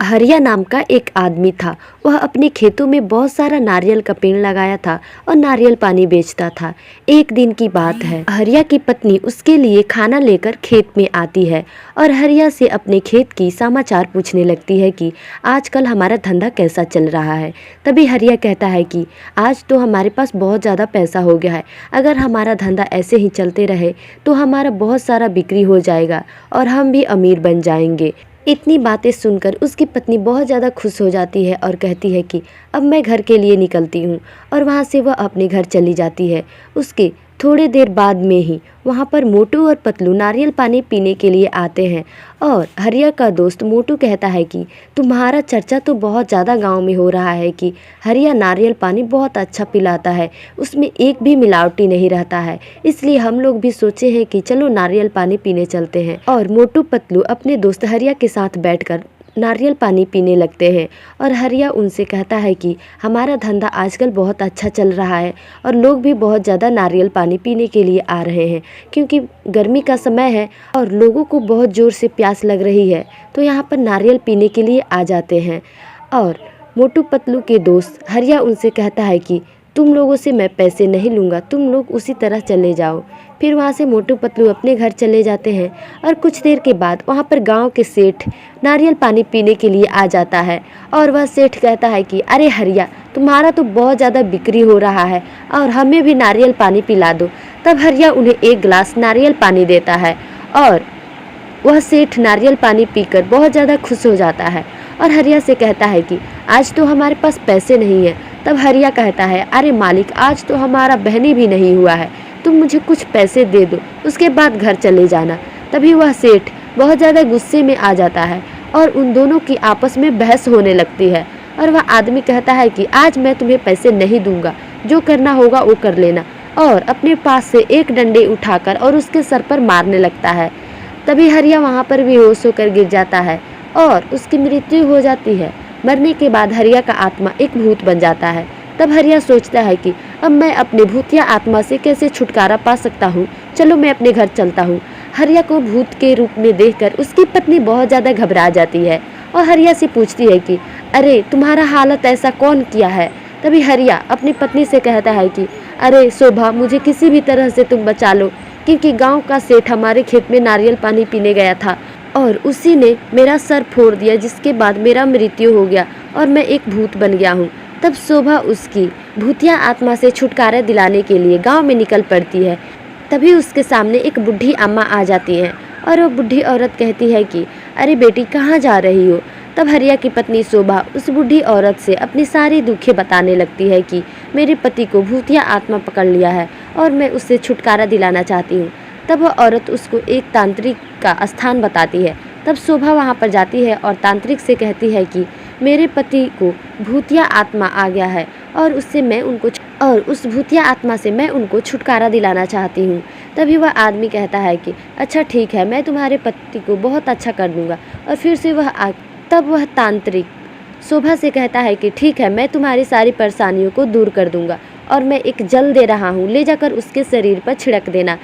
हरिया नाम का एक आदमी था। वह अपने खेतों में बहुत सारा नारियल का पेड़ लगाया था और नारियल पानी बेचता था। एक दिन की बात है, हरिया की पत्नी उसके लिए खाना लेकर खेत में आती है और हरिया से अपने खेत की समाचार पूछने लगती है कि आजकल हमारा धंधा कैसा चल रहा है। तभी हरिया कहता है कि आज तो हमारे पास बहुत ज़्यादा पैसा हो गया है। अगर हमारा धंधा ऐसे ही चलते रहे तो हमारा बहुत सारा बिक्री हो जाएगा और हम भी अमीर बन जाएंगे। इतनी बातें सुनकर उसकी पत्नी बहुत ज़्यादा खुश हो जाती है और कहती है कि अब मैं घर के लिए निकलती हूँ। और वहाँ से वह अपने घर चली जाती है। उसके थोड़ी देर बाद में ही वहाँ पर मोटू और पतलू नारियल पानी पीने के लिए आते हैं। और हरिया का दोस्त मोटू कहता है कि तुम्हारा चर्चा तो बहुत ज़्यादा गांव में हो रहा है कि हरिया नारियल पानी बहुत अच्छा पिलाता है, उसमें एक भी मिलावटी नहीं रहता है। इसलिए हम लोग भी सोचे हैं कि चलो नारियल पानी पीने चलते हैं। और मोटू पतलू अपने दोस्त हरिया के साथ बैठकर नारियल पानी पीने लगते हैं। और हरिया उनसे कहता है कि हमारा धंधा आजकल बहुत अच्छा चल रहा है और लोग भी बहुत ज़्यादा नारियल पानी पीने के लिए आ रहे हैं, क्योंकि गर्मी का समय है और लोगों को बहुत ज़ोर से प्यास लग रही है, तो यहाँ पर नारियल पीने के लिए आ जाते हैं। और मोटू पतलू के दोस्त हरिया उनसे कहता है कि तुम लोगों से मैं पैसे नहीं लूँगा, तुम लोग उसी तरह चले जाओ। फिर वहाँ से मोटू पतलू अपने घर चले जाते हैं। और कुछ देर के बाद वहाँ पर गांव के सेठ नारियल पानी पीने के लिए आ जाता है। और वह सेठ कहता है कि अरे हरिया, तुम्हारा तो बहुत ज़्यादा बिक्री हो रहा है और हमें भी नारियल पानी पिला दो। तब हरिया उन्हें एक गिलास नारियल पानी देता है और वह सेठ नारियल पानी पीकर बहुत ज़्यादा खुश हो जाता है और हरिया से कहता है कि आज तो हमारे पास पैसे नहीं है। तब हरिया कहता है अरे मालिक, आज तो हमारा बहनी भी नहीं हुआ है, तुम मुझे कुछ पैसे दे दो, उसके बाद घर चले जाना। तभी वह सेठ बहुत ज़्यादा गुस्से में आ जाता है और उन दोनों की आपस में बहस होने लगती है। और वह आदमी कहता है कि आज मैं तुम्हें पैसे नहीं दूंगा, जो करना होगा वो कर लेना। और अपने पास से एक डंडे उठाकर और उसके सर पर मारने लगता है। तभी हरिया वहाँ पर बेहोश होकर गिर जाता है और उसकी मृत्यु हो जाती है। मरने के बाद हरिया का आत्मा एक भूत बन जाता है। तब हरिया सोचता है कि अब मैं अपने भूतिया आत्मा से कैसे छुटकारा पा सकता हूँ, चलो मैं अपने घर चलता हूँ। हरिया को भूत के रूप में देखकर उसकी पत्नी बहुत ज़्यादा घबरा जाती है और हरिया से पूछती है कि अरे तुम्हारा हालत ऐसा कौन किया है। तभी हरिया अपनी पत्नी से कहता है कि अरे शोभा, मुझे किसी भी तरह से तुम बचा लो, क्योंकि गाँव का सेठ हमारे खेत में नारियल पानी पीने गया था और उसी ने मेरा सर फोड़ दिया, जिसके बाद मेरा मृत्यु हो गया और मैं एक भूत बन गया हूँ। तब शोभा उसकी भूतिया आत्मा से छुटकारा दिलाने के लिए गांव में निकल पड़ती है। तभी उसके सामने एक बुढ़ी अम्मा आ जाती है और वो बुढ़ी औरत कहती है कि अरे बेटी, कहाँ जा रही हो। तब हरिया की पत्नी शोभा उस बुढ़ी औरत से अपनी सारी दुखें बताने लगती है कि मेरे पति को भूतिया आत्मा पकड़ लिया है और मैं उससे छुटकारा दिलाना चाहती हूँ। तब वह औरत उसको एक तांत्रिक का स्थान बताती है। तब शोभा वहाँ पर जाती है और तांत्रिक से कहती है कि मेरे पति को भूतिया आत्मा आ गया है और उस भूतिया आत्मा से मैं उनको छुटकारा दिलाना चाहती हूँ। तभी वह आदमी कहता है कि अच्छा ठीक है, मैं तुम्हारे पति को बहुत अच्छा कर दूँगा। और फिर से तब वह तांत्रिक शोभा से कहता है कि ठीक है, मैं तुम्हारी सारी परेशानियों को दूर कर दूँगा और मैं एक जल दे रहा हूँ, ले जाकर उसके शरीर पर छिड़क देना।